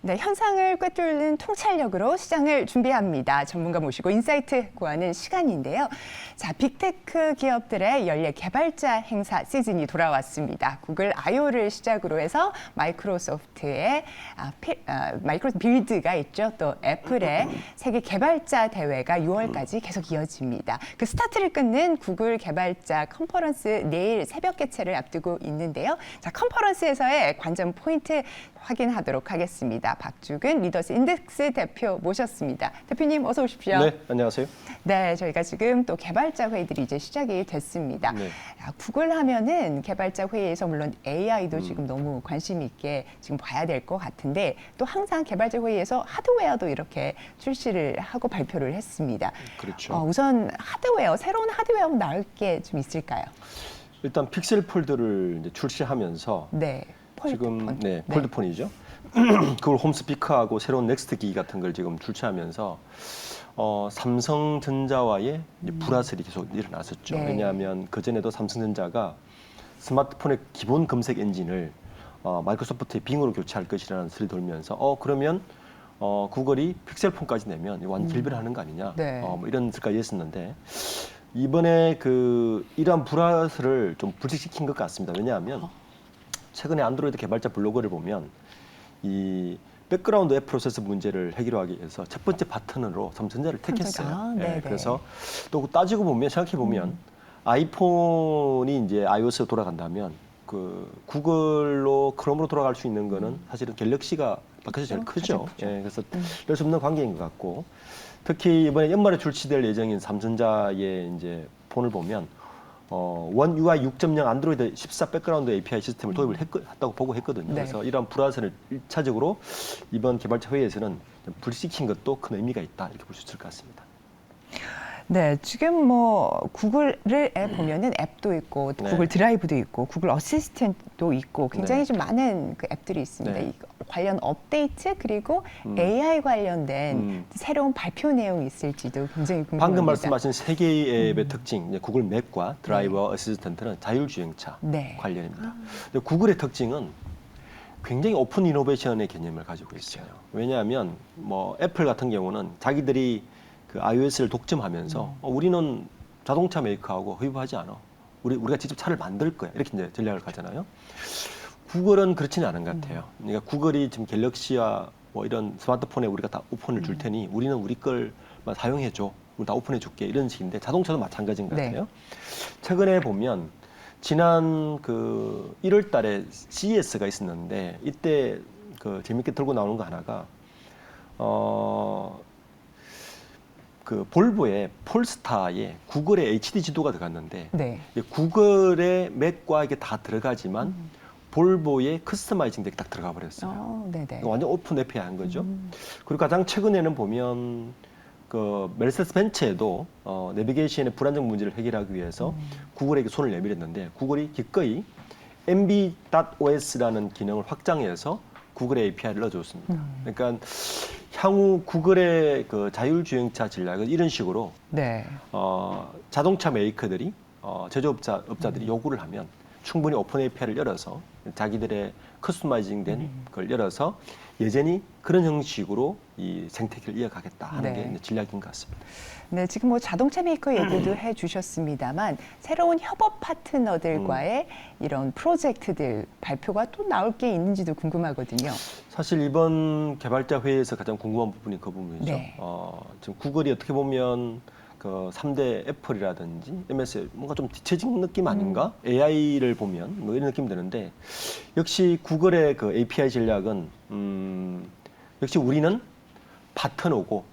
네, 현상을 꿰뚫는 통찰력으로 시장을 준비합니다. 전문가 모시고 인사이트 구하는 시간인데요. 자, 빅테크 기업들의 연례 개발자 행사 시즌이 돌아왔습니다. 구글 I/O를 시작으로 해서 마이크로소프트의 마이크로소프트 빌드가 있죠. 또 애플의 세계 개발자 대회가 6월까지 계속 이어집니다. 그 스타트를 끊는 구글 개발자 컨퍼런스 내일 새벽 개최를 앞두고 있는데요. 자, 컨퍼런스에서의 관전 포인트 확인하도록 하겠습니다. 박주근 리더스 인덱스 대표 모셨습니다. 대표님 어서 오십시오. 네, 안녕하세요. 네, 저희가 지금 또 개발자 회의들이 이제 시작이 됐습니다. 네. 구글 하면은 개발자 회의에서 물론 AI도 지금 너무 관심 있게 지금 봐야 될 것 같은데 또 항상 개발자 회의에서 하드웨어도 이렇게 출시를 하고 발표를 했습니다. 그렇죠. 우선 하드웨어, 새로운 하드웨어 나올 게 좀 있을까요? 일단 픽셀 폴드를 이제 출시하면서 네. 지금 폴드폰이죠. 그걸 홈 스피커하고 새로운 넥스트 기기 같은 걸 지금 출시하면서 삼성전자와의 이제 불화설이 계속 일어났었죠. 네. 왜냐하면 그 전에도 삼성전자가 스마트폰의 기본 검색 엔진을 마이크로소프트의 빙으로 교체할 것이라는 소리 돌면서 그러면 구글이 픽셀폰까지 내면 완전 길변하는 거 아니냐. 네. 뭐 이런 설까지 했었는데 이번에 이러한 불화설을 좀 불식시킨 것 같습니다. 왜냐하면 최근에 안드로이드 개발자 블로그를 보면 이 백그라운드 앱 프로세스 문제를 해결하기 위해서 첫 번째 파트너로 삼성전자를 택했어요. 네, 그래서 또 따지고 보면 생각해 보면 아이폰이 이제 iOS로 돌아간다면 그 구글로 크롬으로 돌아갈 수 있는 거는 사실은 갤럭시가 밖에서 제일 크죠. 그래서 뺄 수 없는 관계인 것 같고 특히 이번에 연말에 출시될 예정인 삼성전자의 이제 폰을 보면 원 UI 6.0 안드로이드 14 백그라운드 API 시스템을 도입을 했다고 보고 했거든요. 네. 그래서 이러한 불화설을 1차적으로 이번 개발자 회의에서는 불식킨 것도 큰 의미가 있다 이렇게 볼 수 있을 것 같습니다. 네, 지금 뭐 구글에 보면은 앱도 있고 구글 드라이브도 있고 구글 어시스턴트도 있고 굉장히 좀 많은 그 앱들이 있습니다. 이 관련 업데이트 그리고 AI 관련된 새로운 발표 내용이 있을지도 굉장히 궁금합니다. 방금 말씀하신 세 개의 앱의 특징, 이제 구글 맵과 드라이브와 어시스턴트는 자율주행차 관련입니다. 근데 구글의 특징은 굉장히 오픈 이노베이션의 개념을 가지고 있어요. 왜냐하면 뭐 애플 같은 경우는 자기들이 그 iOS를 독점하면서 우리는 자동차 메이커하고 협업하지 않아. 우리가 직접 차를 만들 거야. 이렇게 이제 전략을 가잖아요. 구글은 그렇지는 않은 것 같아요. 그러니까 구글이 지금 갤럭시와 뭐 이런 스마트폰에 우리가 다 오픈을 줄 테니 우리는 우리 걸만 사용해 줘. 우리 다 오픈해 줄게. 이런 식인데 자동차도 마찬가지인 것 같아요. 최근에 보면 지난 그 1월 달에 CES가 있었는데 이때 그 재밌게 들고 나오는 거 하나가 그 볼보의 폴스타에 구글의 HD 지도가 들어갔는데 구글의 맥과 이게 다 들어가지만 볼보의 커스터마이징 덱이 딱 들어가 버렸어요. 완전 오픈 API한 거죠. 그리고 가장 최근에는 보면 그 메르세데스 벤츠에도 내비게이션의 불안정 문제를 해결하기 위해서 구글에게 손을 내밀었는데 구글이 기꺼이 MB.OS라는 기능을 확장해서 구글의 API를 넣어줬습니다. 그러니까 향후 구글의 그 자율주행차 전략은 이런 식으로 자동차 메이커들이 제조업자들이 요구를 하면 충분히 오픈 API를 열어서 자기들의 커스터마이징된 걸 열어서 여전히 그런 형식으로 이 생태계를 이어가겠다 하는 게 전략인 것 같습니다. 네, 지금 뭐 자동차 메이커 얘기도 해주셨습니다만 새로운 협업 파트너들과의 이런 프로젝트들 발표가 또 나올 게 있는지도 궁금하거든요. 사실 이번 개발자 회의에서 가장 궁금한 부분이 그 부분이죠. 지금 구글이 어떻게 보면 그 3대 애플이라든지 MS 뭔가 좀 뒤처진 느낌 아닌가? AI를 보면 뭐 이런 느낌이 드는데 역시 구글의 그 API 전략은 역시 우리는 파트너고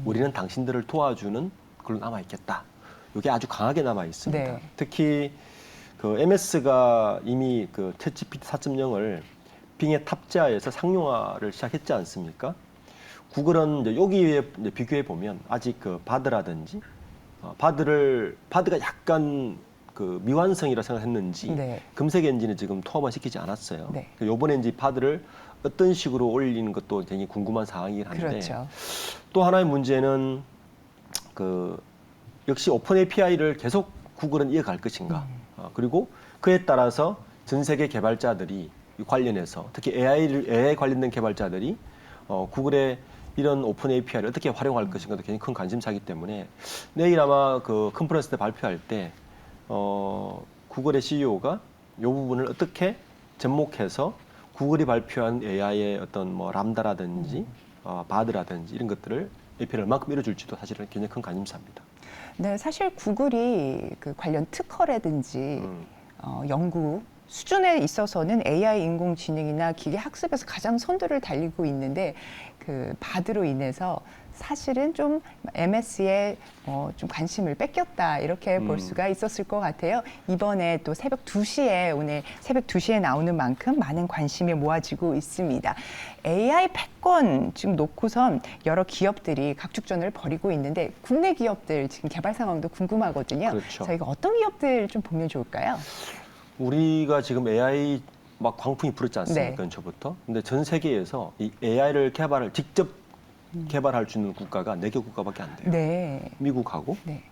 우리는 당신들을 도와주는 걸로 남아 있겠다. 이게 아주 강하게 남아 있습니다. 특히 그 MS가 이미 그 챗GPT 4.0을 빙에 탑재해서 상용화를 시작했지 않습니까? 구글은 이제 여기에 이제 비교해 보면 아직 그 바드라든지 바드가 약간 그 미완성이라 생각했는지 검색 엔진을 지금 토합화 시키지 않았어요. 이번에 이제 바드를 어떤 식으로 올리는 것도 굉장히 궁금한 사항이긴 한데 또 하나의 문제는 역시 오픈 API를 계속 구글은 이어갈 것인가. 그리고 그에 따라서 전 세계 개발자들이 관련해서 특히 AI 관련된 개발자들이 구글의 이런 오픈 API를 어떻게 활용할 것인가도 굉장히 큰 관심사이기 때문에 내일 아마 그 컨퍼런스 때 발표할 때 구글의 CEO가 이 부분을 어떻게 접목해서 구글이 발표한 AI의 어떤 뭐 람다라든지 바드라든지 이런 것들을 API를 얼마큼 밀어줄지도 사실은 굉장히 큰 관심사입니다. 네, 사실 구글이 그 관련 특허라든지 연구 수준에 있어서는 AI 인공지능이나 기계 학습에서 가장 선두를 달리고 있는데 그 바드로 인해서 사실은 좀 MS에 좀 관심을 뺏겼다 이렇게 볼 수가 있었을 것 같아요. 이번에 또 새벽 2시에 오늘 새벽 2시에 나오는 만큼 많은 관심이 모아지고 있습니다. AI 패권 지금 놓고선 여러 기업들이 각축전을 벌이고 있는데 국내 기업들 지금 개발 상황도 궁금하거든요. 그렇죠. 저희가 어떤 기업들 좀 보면 좋을까요? 우리가 지금 AI 막 광풍이 불었지 않습니까? 네. 연초부터. 근데 전 세계에서 이 AI를 직접 개발할 수 있는 국가가 4개 국가밖에 안 돼요. 네. 미국하고 네.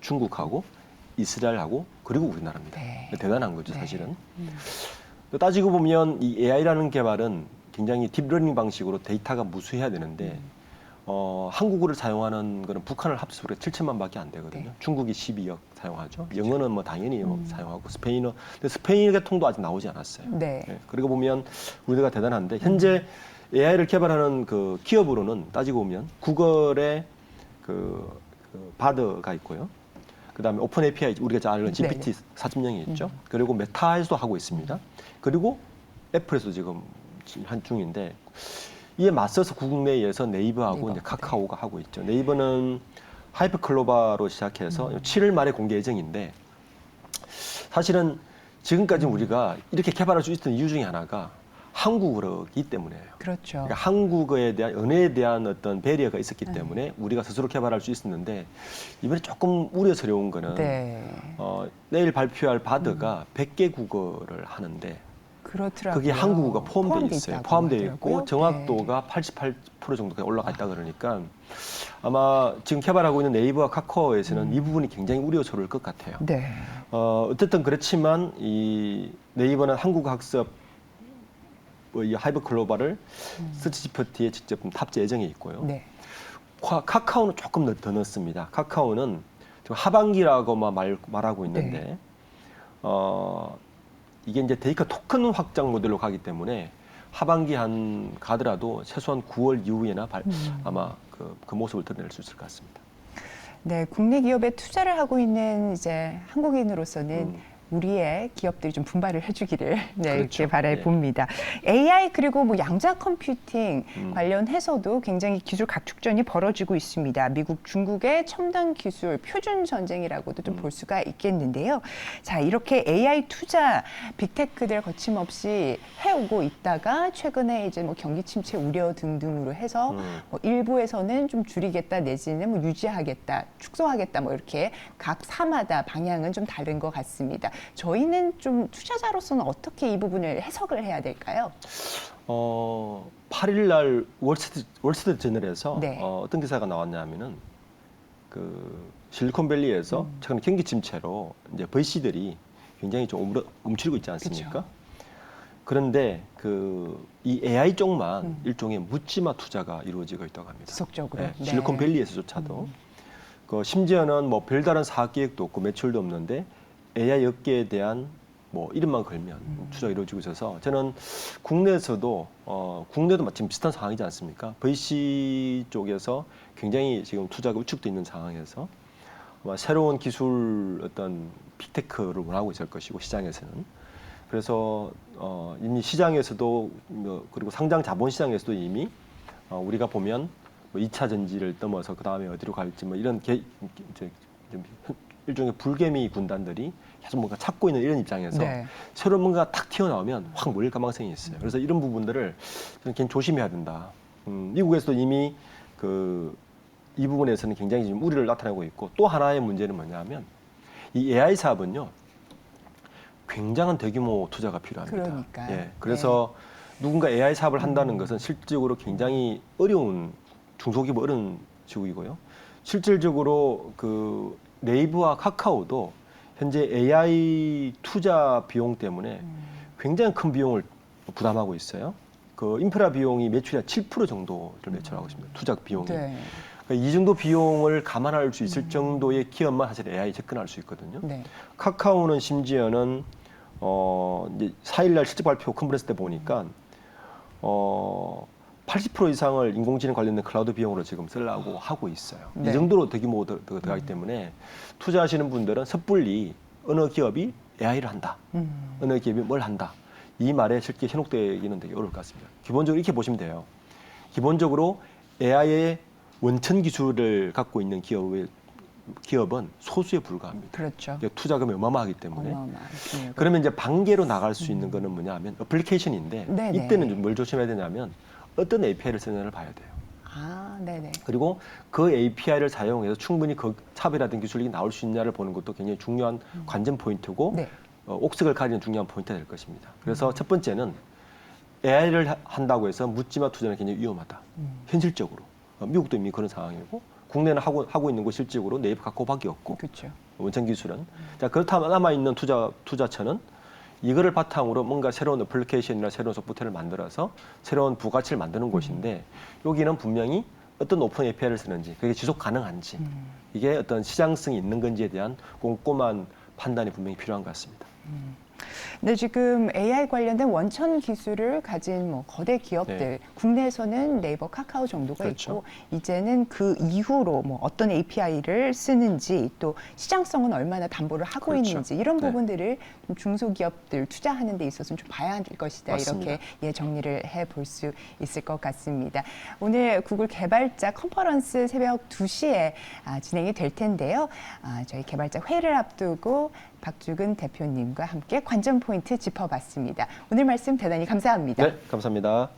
중국하고 이스라엘하고 그리고 우리나라입니다. 네. 대단한 거죠, 네. 사실은. 따지고 보면 이 AI라는 개발은 굉장히 딥러닝 방식으로 데이터가 무수해야 되는데 한국어를 사용하는 거는 북한을 합쳐서 7천만 밖에 안 되거든요. 네. 중국이 12억 사용하죠. 영어는 뭐 당연히 사용하고 스페인어. 근데 스페인 계통도 아직 나오지 않았어요. 네. 네. 그리고 보면 우리가 대단한데 현재 AI를 개발하는 그 기업으로는 따지고 보면 구글의 그 바드가 있고요. 그다음에 오픈 API 우리가 잘 아는 GPT 4.0이 있죠. 그리고 메타에서도 하고 있습니다. 그리고 애플에서도 지금 한 중인데 이에 맞서서 국내에서 네이버하고 이제 카카오가 하고 있죠. 네이버는 하이퍼클로바로 시작해서 7월 말에 공개 예정인데 사실은 지금까지 우리가 이렇게 개발할 수 있었던 이유 중에 하나가 한국어이기 때문에요. 그렇죠. 그러니까 한국어에 대한 언어에 대한 어떤 배리어가 있었기 때문에 우리가 스스로 개발할 수 있었는데 이번에 조금 우려스러운 거는 내일 발표할 바드가 100개 국어를 하는데 그렇더라고요. 그게 한국어가 포함되어 있어요. 포함되어 있고 하더라고요. 정확도가 88% 정도까지 올라가 있다 그러니까 아마 지금 개발하고 있는 네이버와 카카오에서는 이 부분이 굉장히 우려스러울 것 같아요. 네. 어쨌든 그렇지만 이 네이버는 한국어 학습 이 하이브 글로벌을 서치 GPT에 직접 탑재 예정에 있고요. 네. 카카오는 조금 더 넣습니다. 카카오는 지금 하반기라고만 말하고 있는데 이게 이제 데이터 토큰 확장 모델로 가기 때문에 하반기 가더라도 최소한 9월 이후에나 아마 그 모습을 드러낼 수 있을 것 같습니다. 네, 국내 기업에 투자를 하고 있는 이제 한국인으로서는 우리의 기업들이 좀 분발을 해주기를 그렇죠. 이렇게 바라봅니다. AI 그리고 뭐 양자 컴퓨팅 관련해서도 굉장히 기술 각축전이 벌어지고 있습니다. 미국, 중국의 첨단 기술 표준 전쟁이라고도 좀 볼 수가 있겠는데요. 자, 이렇게 AI 투자 빅테크들 거침없이 해오고 있다가 최근에 이제 뭐 경기 침체 우려 등등으로 해서 뭐 일부에서는 좀 줄이겠다 내지는 뭐 유지하겠다, 축소하겠다 뭐 이렇게 각 사마다 방향은 좀 다른 것 같습니다. 저희는 좀 투자자로서는 어떻게 이 부분을 해석을 해야 될까요? 8일 날 월스트리트 저널에서 네. 어떤 기사가 나왔냐면은 그 실리콘밸리에서 최근 경기 침체로 이제 VC들이 굉장히 좀 움츠리고 있지 않습니까? 그쵸. 그런데 이 AI 쪽만 일종의 묻지마 투자가 이루어지고 있다고 합니다. 지속적으로. 네, 네. 실리콘밸리에서조차도 심지어는 뭐 별다른 사업 계획도 없고 매출도 없는데 AI 업계에 대한 뭐 이름만 걸면 투자가 이루어지고 있어서 저는 국내에서도 국내도 마침 비슷한 상황이지 않습니까? VC 쪽에서 굉장히 지금 투자가 위축돼 있는 상황에서 아마 새로운 기술 어떤 빅테크를 원하고 있을 것이고 시장에서는 그래서 이미 시장에서도 그리고 상장 자본 시장에서도 이미 우리가 보면 뭐 2차 전지를 넘어서 그 다음에 어디로 갈지 뭐 이런 일종의 불개미 군단들이 계속 뭔가 찾고 있는 이런 입장에서 새로운 뭔가 탁 튀어나오면 확 몰릴 가능성이 있어요. 그래서 이런 부분들을 저는 굉장히 조심해야 된다. 미국에서도 이미 이 부분에서는 굉장히 지금 우려를 나타내고 있고 또 하나의 문제는 뭐냐면 이 AI 사업은요 굉장한 대규모 투자가 필요합니다. 그러니까요. 예, 그래서 누군가 AI 사업을 한다는 것은 실질적으로 굉장히 어려운 중소기업 어려운 시국이고요. 실질적으로 그 네이버와 카카오도 현재 AI 투자 비용 때문에 굉장히 큰 비용을 부담하고 있어요. 그 인프라 비용이 매출의 7% 정도를 매출하고 있습니다. 투자 비용이. 네. 이 정도 비용을 감안할 수 있을 정도의 기업만 사실 AI 접근할 수 있거든요. 네. 카카오는 심지어는 이제 4일날 실적 발표 컨퍼런스 때 보니까 80% 이상을 인공지능 관련된 클라우드 비용으로 지금 쓰려고 하고 있어요. 네. 이 정도로 대규모가 들어가기 때문에 투자하시는 분들은 섣불리 어느 기업이 AI를 한다, 어느 기업이 뭘 한다, 이 말에 쉽게 현혹되기는 되게 어려울 것 같습니다. 기본적으로 이렇게 보시면 돼요. 기본적으로 AI의 원천 기술을 갖고 있는 기업은 소수에 불과합니다. 그렇죠. 투자금이 어마어마하기 때문에. 어마어마하군요. 그러면 이제 반개로 나갈 수 있는 거는 뭐냐 하면 어플리케이션인데 네네. 이때는 뭘 조심해야 되냐면 어떤 API를 쓰느냐를 봐야 돼요. 아, 네네. 그리고 그 API를 사용해서 충분히 그 차별화된 기술이 나올 수 있냐를 보는 것도 굉장히 중요한 관전 포인트고 네. 옥석을 가리는 중요한 포인트가 될 것입니다. 그래서 첫 번째는 AI를 한다고 해서 묻지마 투자는 굉장히 위험하다. 현실적으로. 미국도 이미 그런 상황이고 국내는 하고 있는 거 실질적으로 네이버 카카오밖에 없고 그렇죠. 원천 기술은. 자, 그렇다면 남아있는 투자처는 이거를 바탕으로 뭔가 새로운 어플리케이션이나 새로운 소프트웨어를 만들어서 새로운 부가치를 만드는 곳인데 여기는 분명히 어떤 오픈 API를 쓰는지 그게 지속 가능한지 이게 어떤 시장성이 있는 건지에 대한 꼼꼼한 판단이 분명히 필요한 것 같습니다. 근데 지금 AI 관련된 원천 기술을 가진 뭐 거대 기업들, 네. 국내에서는 네이버, 카카오 정도가 그렇죠. 있고 이제는 그 이후로 뭐 어떤 API를 쓰는지 또 시장성은 얼마나 담보를 하고 그렇죠. 있는지 이런 네. 부분들을 좀 중소기업들 투자하는 데 있어서는 좀 봐야 할 것이다. 맞습니다. 이렇게 정리를 해볼 수 있을 것 같습니다. 오늘 구글 개발자 컨퍼런스 새벽 2시에 진행이 될 텐데요. 저희 개발자 회의를 앞두고 박주근 대표님과 함께 관전 포인트 짚어봤습니다. 오늘 말씀 대단히 감사합니다. 네, 감사합니다.